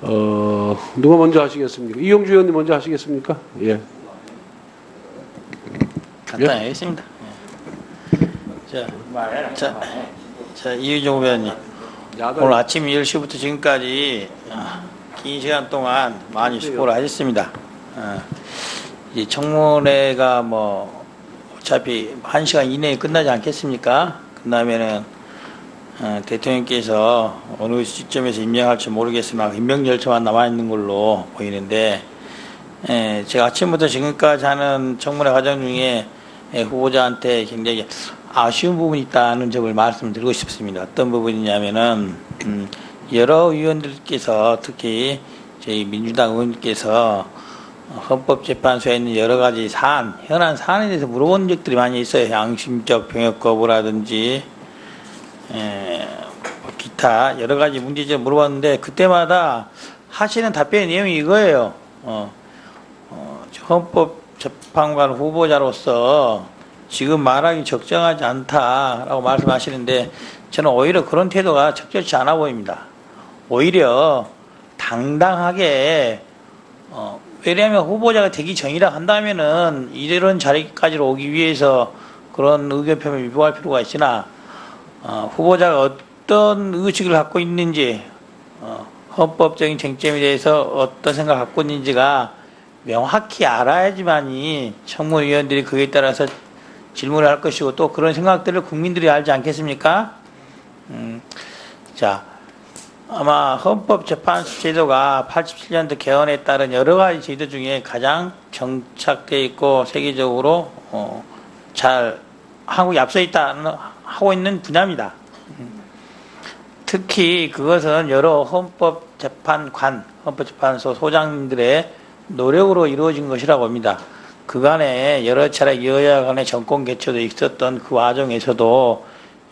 누가 먼저 하시겠습니까? 이용주 의원님 먼저 하시겠습니까? 예. 간단히 하겠습니다. 자, 이유정 의원님. 오늘 아침 10시부터 지금까지 긴 시간 동안 많이 수고를 하셨습니다. 이 청문회가 뭐 어차피 1시간 이내에 끝나지 않겠습니까? 끝나면은 대통령께서 어느 시점에서 임명할지 모르겠으나 임명 절차만 남아있는 걸로 보이는데, 제가 아침부터 지금까지 하는 청문회 과정 중에 후보자한테 굉장히 아쉬운 부분이 있다는 점을 말씀드리고 싶습니다. 어떤 부분이냐면은 여러 의원들께서, 특히 저희 민주당 의원님께서 헌법재판소에 있는 여러 가지 사안, 현안 사안에 대해서 물어본 적들이 많이 있어요. 양심적 병역 거부라든지 기타 여러 가지 문제점 물어봤는데, 그때마다 하시는 답변의 내용이 이거예요. 헌법재판관 후보자로서 지금 말하기 적정하지 않다라고 말씀하시는데, 저는 오히려 그런 태도가 적절치 않아 보입니다. 오히려 당당하게, 왜냐하면 후보자가 되기 전이라 한다면은 이런 자리까지로 오기 위해서 그런 의견 표명을 유보할 필요가 있으나, 후보자가 어떤 의식을 갖고 있는지, 헌법적인 쟁점에 대해서 어떤 생각을 갖고 있는지가 명확히 알아야지만이 청문위원들이 그에 따라서 질문을 할 것이고, 또 그런 생각들을 국민들이 알지 않겠습니까? 자, 아마 헌법재판소 제도가 87년도 개헌에 따른 여러 가지 제도 중에 가장 정착되어 있고 세계적으로 잘 한국이 앞서 하고 있는 분야입니다. 특히 그것은 여러 헌법재판소 소장님들의 노력으로 이루어진 것이라고 봅니다. 그간에 여러 차례 여야 간의 정권 개최도 있었던 그 과정에서도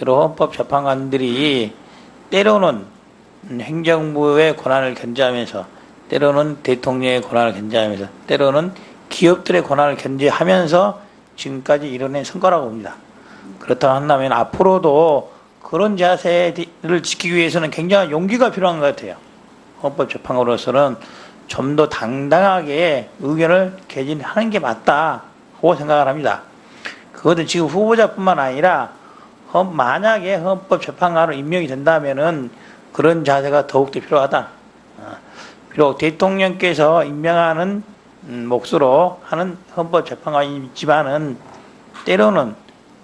여러 헌법재판관들이 때로는 행정부의 권한을 견제하면서, 때로는 대통령의 권한을 견제하면서, 때로는 기업들의 권한을 견제하면서 지금까지 이뤄낸 성과라고 봅니다. 그렇다고 한다면 앞으로도 그런 자세를 지키기 위해서는 굉장한 용기가 필요한 것 같아요. 헌법재판관으로서는 좀 더 당당하게 의견을 개진하는 게 맞다고 생각을 합니다. 그것은 지금 후보자뿐만 아니라 만약에 헌법재판관으로 임명이 된다면은 그런 자세가 더욱더 필요하다. 비록 대통령께서 임명하는 몫으로 하는 헌법재판관이지만은 때로는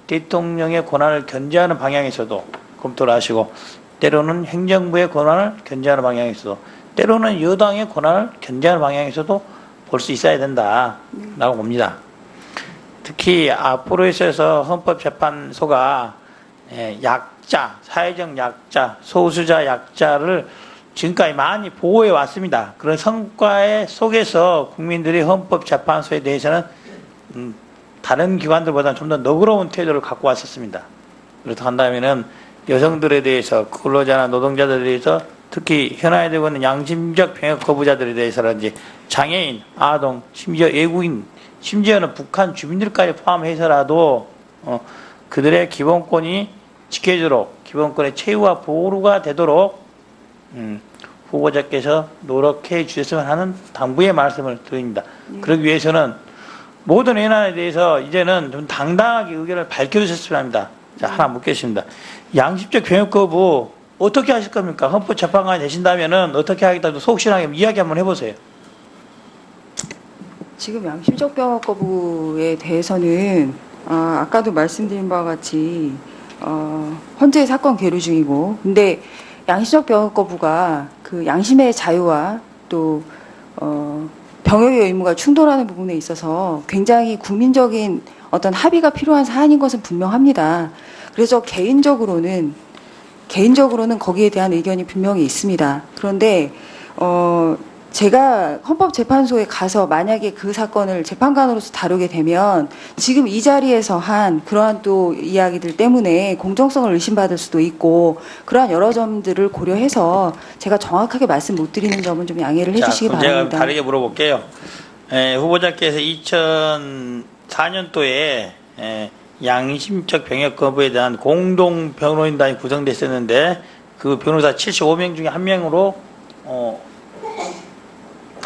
대통령의 권한을 견제하는 방향에서도 검토를 하시고, 때로는 행정부의 권한을 견제하는 방향에서도, 때로는 여당의 권한을 견제하는 방향에서도 볼 수 있어야 된다라고 봅니다. 특히 앞으로 있어서 헌법재판소가 약자, 사회적 약자, 소수자 약자를 지금까지 많이 보호해 왔습니다. 그런 성과의 속에서 국민들이 헌법재판소에 대해서는 다른 기관들보다 좀 더 너그러운 태도를 갖고 왔었습니다. 그렇다 한다면은 여성들에 대해서, 근로자나 노동자들에 대해서, 특히 현안에 되고 있는 양심적 병역 거부자들에 대해서라든지 장애인, 아동, 심지어 외국인, 심지어는 북한 주민들까지 포함해서라도 그들의 기본권이 지켜지도록, 기본권의 최후와 보루가 되도록 후보자께서 노력해 주셨으면 하는 당부의 말씀을 드립니다. 그러기 위해서는 모든 현안에 대해서 이제는 좀 당당하게 의견을 밝혀주셨으면 합니다. 자, 하나 묻겠습니다. 양심적 병역 거부 어떻게 하실 겁니까? 헌법재판관이 되신다면은 어떻게 하겠다고 속 시원하게 이야기 한번 해보세요. 지금 양심적 병역 거부에 대해서는 아까도 말씀드린 바와 같이 현재 사건 계류 중이고, 근데 양심적 병역 거부가 그 양심의 자유와 또 병역의 의무가 충돌하는 부분에 있어서 굉장히 국민적인 어떤 합의가 필요한 사안인 것은 분명합니다. 그래서 개인적으로는 거기에 대한 의견이 분명히 있습니다. 그런데 제가 헌법재판소에 가서 만약에 그 사건을 재판관으로서 다루게 되면 지금 이 자리에서 한 그러한 또 이야기들 때문에 공정성을 의심받을 수도 있고, 그러한 여러 점들을 고려해서 제가 정확하게 말씀 못 드리는 점은 좀 양해를 해주시기 바랍니다. 제가 다르게 물어볼게요. 후보자께서 2004년도에 양심적 병역 거부에 대한 공동 변호인단이 구성됐었는데, 그 변호사 75명 중에 한 명으로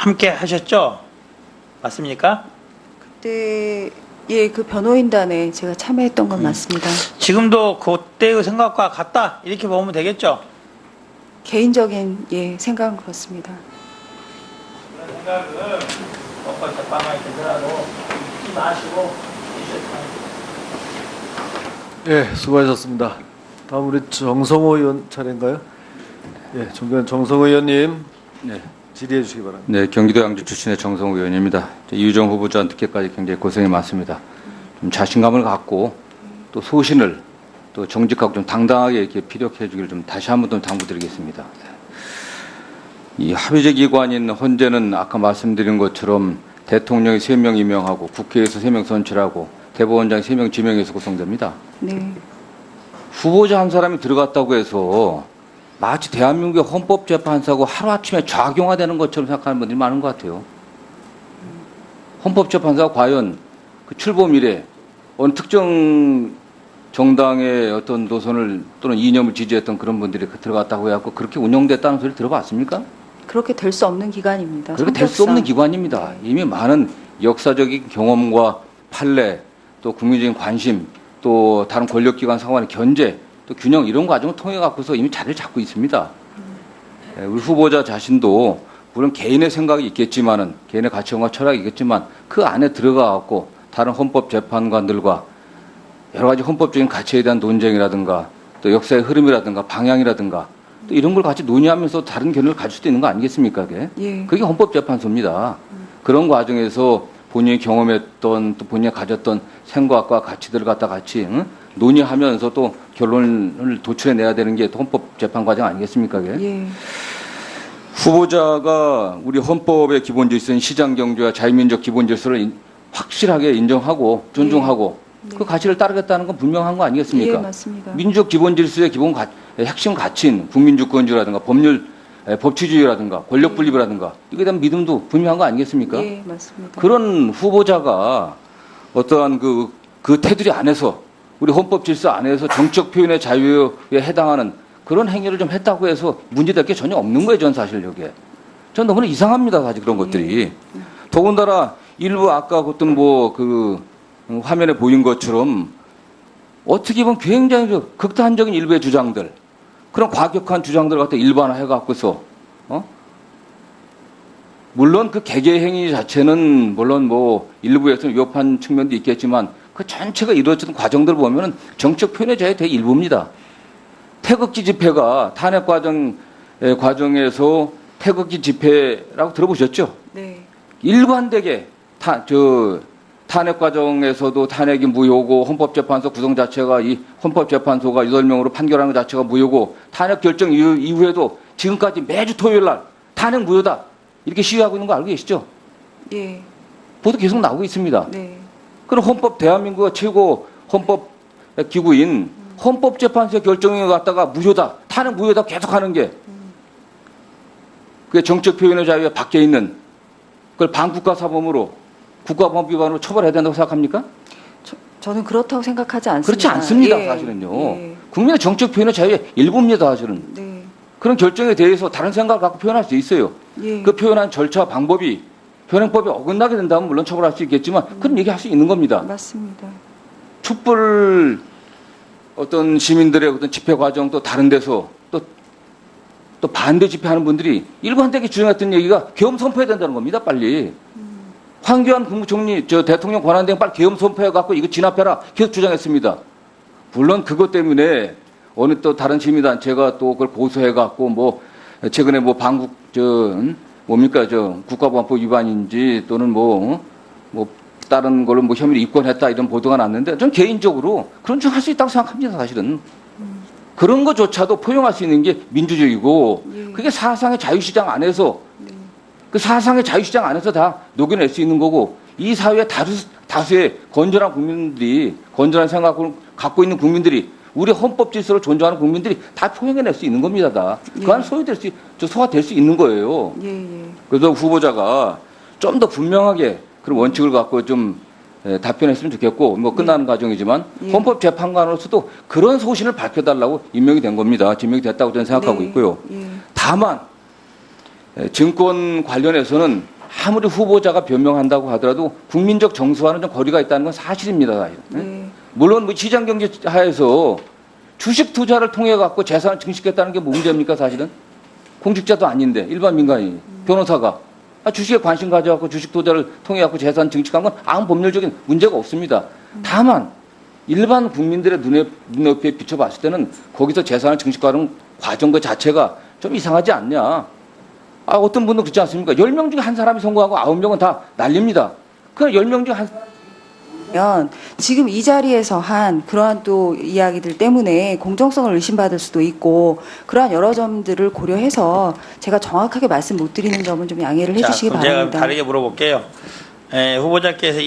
함께 하셨죠? 맞습니까? 그때 예, 그 변호인단에 제가 참여했던 건 맞습니다. 지금도 그때의 생각과 같다 이렇게 보면 되겠죠? 개인적인 예, 생각은 그렇습니다. 그런 생각을 헌법재판관이 되더라도 잊지 마시고 예, 수고하셨습니다. 다음 우리 정성호 의원 차례인가요? 예, 존경하는 정성호 의원님 네. 질의해 주시기 바랍니다. 네, 경기도 양주 출신의 정성우 의원입니다. 이유정 후보자 늦게까지 굉장히 고생이 많습니다. 좀 자신감을 갖고 또 소신을 또 정직하고 좀 당당하게 이렇게 피력해 주기를 좀 다시 한번 더 당부드리겠습니다. 이 합의제 기관인 헌재는 아까 말씀드린 것처럼 대통령이 3명 임명하고 국회에서 3명 선출하고 대법원장이 3명 지명해서 구성됩니다. 네. 후보자 한 사람이 들어갔다고 해서 마치 대한민국의 헌법재판소하고 하루아침에 좌경화되는 것처럼 생각하는 분들이 많은 것 같아요. 헌법재판소가 과연 그 출범 이래 어느 특정 정당의 어떤 노선을 또는 이념을 지지했던 그런 분들이 들어갔다고 해갖고 그렇게 운영됐다는 소리 들어봤습니까? 그렇게 될 수 없는 기관입니다. 그렇게 될 수 없는 기관입니다. 이미 많은 역사적인 경험과 판례, 또 국민적인 관심, 또 다른 권력기관 상황의 견제, 또 균형 이런 과정을 통해 갖고서 이미 자리를 잡고 있습니다. 우리 후보자 자신도 물론 개인의 생각이 있겠지만은 개인의 가치관과 철학이 있겠지만 그 안에 들어가 갖고 다른 헌법 재판관들과 여러 가지 헌법적인 가치에 대한 논쟁이라든가 또 역사의 흐름이라든가 방향이라든가 또 이런 걸 같이 논의하면서 다른 견해를 가질 수도 있는 거 아니겠습니까? 그게? 예. 그게 헌법재판소입니다. 그런 과정에서 본인이 경험했던 또 본인이 가졌던 생각과 가치들을 갖다 같이 논의하면서 또 결론을 도출해내야 되는 게 헌법재판 과정 아니겠습니까? 그게? 예. 후보자가 우리 헌법의 기본 질서인 시장경제와 자유민족 기본 질서를 확실하게 인정하고 존중하고 네. 그 가치를 따르겠다는 건 분명한 거 아니겠습니까? 예, 맞습니다. 민주적 기본 질서의 핵심 가치인 국민주권주의라든가 법치주의라든가 권력분립이라든가 이거에 대한 믿음도 분명한 거 아니겠습니까? 예, 맞습니다. 그런 후보자가 어떠한 그 테두리 안에서 우리 헌법 질서 안에서 정적 표현의 자유에 해당하는 그런 행위를 좀 했다고 해서 문제될 게 전혀 없는 거예요, 전 사실 여기에. 전 너무나 이상합니다, 사실 그런 것들이. 더군다나 일부 아까 어떤 화면에 보인 것처럼 어떻게 보면 굉장히 극단적인 일부의 주장들, 그런 과격한 주장들을 갖다 일반화해갖고서, 물론 그 개개 행위 자체는 물론 일부에서는 위협한 측면도 있겠지만 그 전체가 이루어지는 과정들을 보면은 정책 표현의 자유의 대일부입니다. 태극기 집회가 탄핵 과정에서 태극기 집회라고 들어보셨죠? 네. 일관되게 탄핵 과정에서도 탄핵이 무효고 헌법재판소 구성 자체가 이 헌법재판소가 8명으로 판결하는 것 자체가 무효고 탄핵 결정 이후에도 지금까지 매주 토요일 날 탄핵 무효다 이렇게 시위하고 있는 거 알고 계시죠? 예. 보도 계속 나오고 있습니다. 네. 그럼 대한민국의 최고 헌법 기구인 헌법재판소의 결정을 갖다가 무효다, 탄핵 무효다 계속하는 게 그게 정책 표현의 자유에 밖에 있는 그걸 반국가 사범으로 국가보안 위반으로 처벌해야 된다고 생각합니까? 저는 그렇다고 생각하지 않습니다. 그렇지 않습니다, 예. 사실은요. 예. 국민의 정책 표현의 자유의 일부입니다, 사실은. 네. 그런 결정에 대해서 다른 생각을 갖고 표현할 수 있어요. 예. 그 표현한 절차, 방법이 현행법에 어긋나게 된다면 물론 처벌할 수 있겠지만 그런 얘기할 수 있는 겁니다. 맞습니다. 촛불 어떤 시민들의 어떤 집회 과정도 다른 데서 또 반대 집회하는 분들이 일관되게 주장했던 얘기가 계엄 선포해야 된다는 겁니다, 빨리. 황교안 국무총리, 대통령 권한대행 빨리 계엄 선포해갖고 이거 진압해라 계속 주장했습니다. 물론 그것 때문에 어느 또 다른 시민단체가 또 그걸 고소해갖고 최근에 반국, 국가보안법 위반인지 또는 다른 걸로 혐의를 입건했다 이런 보도가 났는데 저는 개인적으로 그런 줄 할 수 있다고 생각합니다, 사실은. 그런 것조차도 포용할 수 있는 게 민주주의고 예. 그게 사상의 자유시장 안에서 네. 그 사상의 자유시장 안에서 다 녹여낼 수 있는 거고 이 사회의 다수의 건전한 국민들이 건전한 생각을 갖고 있는 국민들이 우리 헌법 질서를 존중하는 국민들이 다 포용해낼 수 있는 겁니다, 다. 예. 그 안에 소화될 수 있는 거예요. 예. 그래서 후보자가 좀 더 분명하게 그런 원칙을 갖고 좀 답변했으면 좋겠고 끝나는 과정이지만 예. 헌법재판관으로서도 그런 소신을 밝혀달라고 임명이 된 겁니다. 지명이 됐다고 저는 생각하고 네. 있고요. 예. 다만 증권 관련해서는 아무리 후보자가 변명한다고 하더라도 국민적 정서와는 좀 거리가 있다는 건 사실입니다. 사실은. 네. 물론 뭐 시장 경제 하에서 주식 투자를 통해 갖고 재산을 증식했다는 게 문제입니까 사실은? 공직자도 아닌데 일반 민간인 변호사가 주식에 관심 가져갖고 주식 투자를 통해 갖고 재산 증식한 건 아무 법률적인 문제가 없습니다. 다만 일반 국민들의 눈높이에 비춰봤을 때는 거기서 재산을 증식하는 과정 그 자체가 좀 이상하지 않냐. 어떤 분은 그렇지 않습니까? 10명 중에 한 사람이 성공하고 9명은 다 날립니다. 그냥 10명 중에 한 면 지금 이 자리에서 한 그러한 또 이야기들 때문에 공정성을 의심받을 수도 있고 그러한 여러 점들을 고려해서 제가 정확하게 말씀 못 드리는 점은 좀 양해를 해주시기 그럼 바랍니다. 제가 다르게 물어볼게요. 후보자께서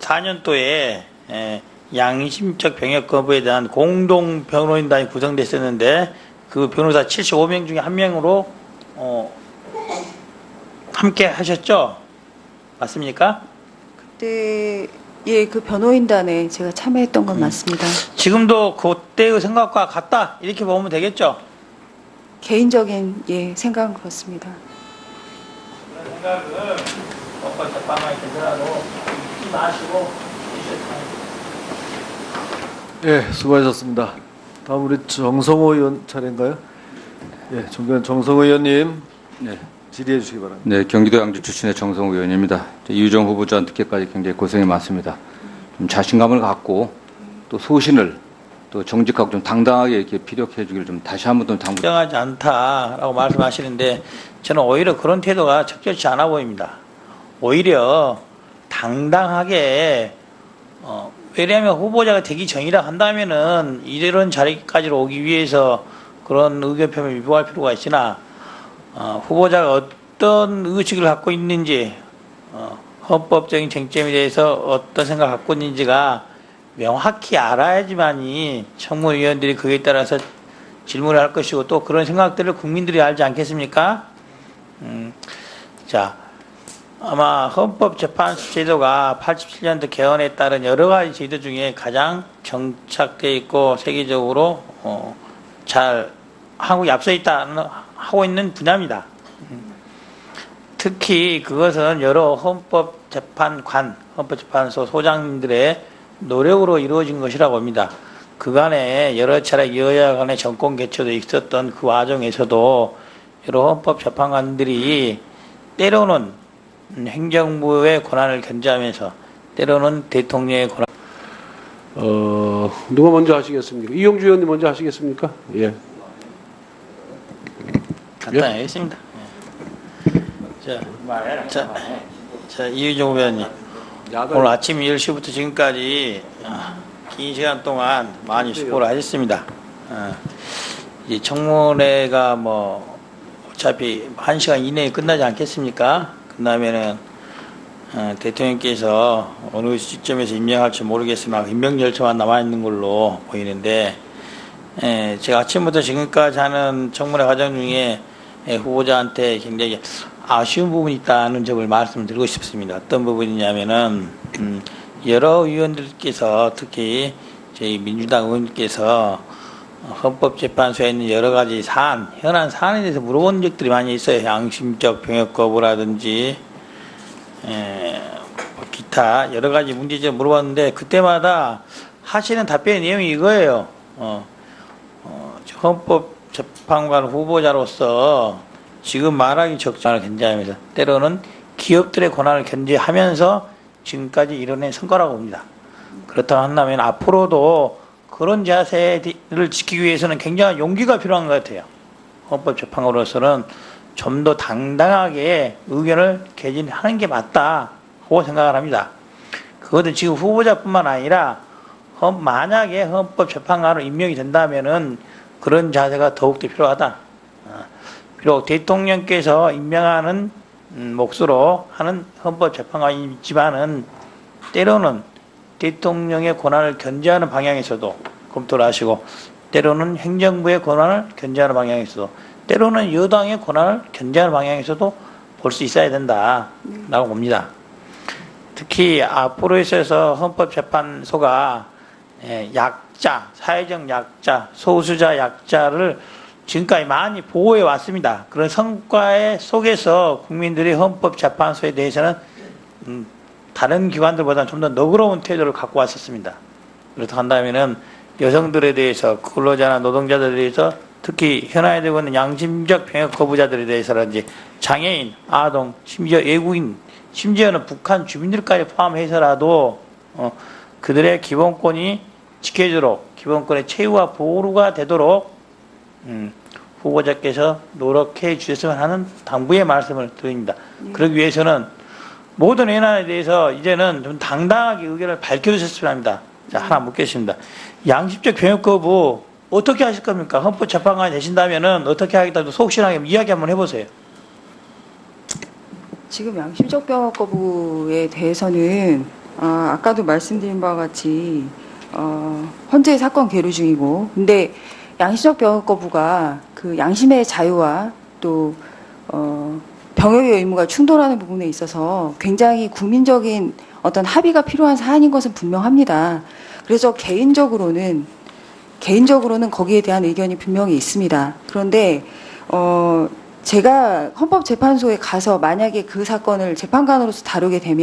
2004년도에 양심적 병역 거부에 대한 공동 변호인단이 구성됐었는데 그 변호사 75명 중에 한 명으로 함께 하셨죠? 맞습니까? 그때 그 변호인단에 제가 참여했던 건 맞습니다. 지금도 그때의 생각과 같다 이렇게 보면 되겠죠? 개인적인 생각은 그렇습니다. 그런 생각을 재판관에 계셔라도 잊지 마시고 예, 수고하셨습니다. 다음 우리 정성호 의원 차례인가요? 예, 존경하는 정성호 의원님 네. 질의해 주시기 바랍니다. 네, 경기도 양주 출신의 정성우 의원입니다. 이유정 후보자 늦게까지 굉장히 고생이 많습니다. 좀 자신감을 갖고 또 소신을 또 정직하고 좀 당당하게 이렇게 피력해 주기를 좀 다시 한번 더 당부. 적정하지 않다라고 말씀하시는데 저는 오히려 그런 태도가 적절치 않아 보입니다. 오히려 당당하게 왜냐하면 후보자가 되기 전이라 한다면은 이런 자리까지 오기 위해서 그런 의견 표명을 유보할 필요가 있으나 후보자가 어떤 의식을 갖고 있는지 헌법적인 쟁점에 대해서 어떤 생각을 갖고 있는지가 명확히 알아야지만이 청문위원들이 그에 따라서 질문을 할 것이고 또 그런 생각들을 국민들이 알지 않겠습니까? 자, 아마 헌법재판소 제도가 87년도 개헌에 따른 여러 가지 제도 중에 가장 정착되어 있고 세계적으로 잘 한국이 앞서 하고 있는 분야입니다. 특히 그것은 여러 헌법재판소 소장님들의 노력으로 이루어진 것이라고 봅니다. 그간에 여러 차례 여야 간의 정권 개최도 있었던 그 과정에서도 여러 헌법재판관들이 때로는 행정부의 권한을 견제하면서 때로는 대통령의 권한. 누가 먼저 하시겠습니까? 이용주 의원님 먼저 하시겠습니까? 예. 간단히 하겠습니다. 자, 이유정 의원님. 오늘 아침 10시부터 지금까지 긴 시간 동안 많이 수고를 하셨습니다. 이 청문회가 어차피 1시간 이내에 끝나지 않겠습니까? 끝나면은 대통령께서 어느 시점에서 임명할지 모르겠으나 임명 절차만 남아있는 걸로 보이는데 제가 아침부터 지금까지 하는 청문회 과정 중에 후보자한테 굉장히 아쉬운 부분이 있다는 점을 말씀드리고 싶습니다. 어떤 부분이냐면은 여러 의원들께서 특히 저희 민주당 의원께서 헌법재판소에 있는 여러 가지 현안 사안에 대해서 물어본 적들이 많이 있어요. 양심적 병역 거부라든지 기타 여러 가지 문제점 물어봤는데 그때마다 하시는 답변의 내용이 이거예요. 헌법재판관 후보자로서 지금 말하기 적절을 견제하면서 때로는 기업들의 권한을 견제하면서 지금까지 이뤄낸 성과라고 봅니다. 그렇다고 한다면 앞으로도 그런 자세를 지키기 위해서는 굉장한 용기가 필요한 것 같아요. 헌법재판관으로서는 좀 더 당당하게 의견을 개진하는 게 맞다고 생각을 합니다. 그것은 지금 후보자뿐만 아니라 만약에 헌법재판관으로 임명이 된다면은 그런 자세가 더욱더 필요하다. 비록 대통령께서 임명하는 몫으로 하는 헌법재판관이 있지만은 때로는 대통령의 권한을 견제하는 방향에서도 검토를 하시고 때로는 행정부의 권한을 견제하는 방향에서도 때로는 여당의 권한을 견제하는 방향에서도 볼 수 있어야 된다라고 봅니다. 특히 앞으로 있어서 헌법재판소가 약자, 사회적 약자, 소수자 약자를 지금까지 많이 보호해 왔습니다. 그런 성과의 속에서 국민들이 헌법재판소에 대해서는 다른 기관들보다는 좀 더 너그러운 태도를 갖고 왔었습니다. 그렇다 한다면은 여성들에 대해서 근로자나 노동자들에 대해서 특히 현안에 되고 있는 양심적 병역 거부자들에 대해서라든지 장애인, 아동, 심지어 외국인, 심지어는 북한 주민들까지 포함해서라도 그들의 기본권이 지켜지도록 기본권의 최후와 보호가 되도록 후보자께서 노력해 주셨으면 하는 당부의 말씀을 드립니다. 그러기 위해서는 모든 현안에 대해서 이제는 좀 당당하게 의견을 밝혀주셨으면 합니다. 자, 하나 묻겠습니다. 양심적 병역 거부 어떻게 하실 겁니까? 헌법재판관이 되신다면은 어떻게 하겠다고 속 시원하게 이야기 한번 해보세요. 지금 양심적 병역 거부에 대해서는 아까도 말씀드린 바와 같이 현재 사건 계류 중이고, 근데 양심적 병역 거부가 그 양심의 자유와 또 병역의 의무가 충돌하는 부분에 있어서 굉장히 국민적인 어떤 합의가 필요한 사안인 것은 분명합니다. 그래서 개인적으로는 거기에 대한 의견이 분명히 있습니다. 그런데 제가 헌법재판소에 가서 만약에 그 사건을 재판관으로서 다루게 되면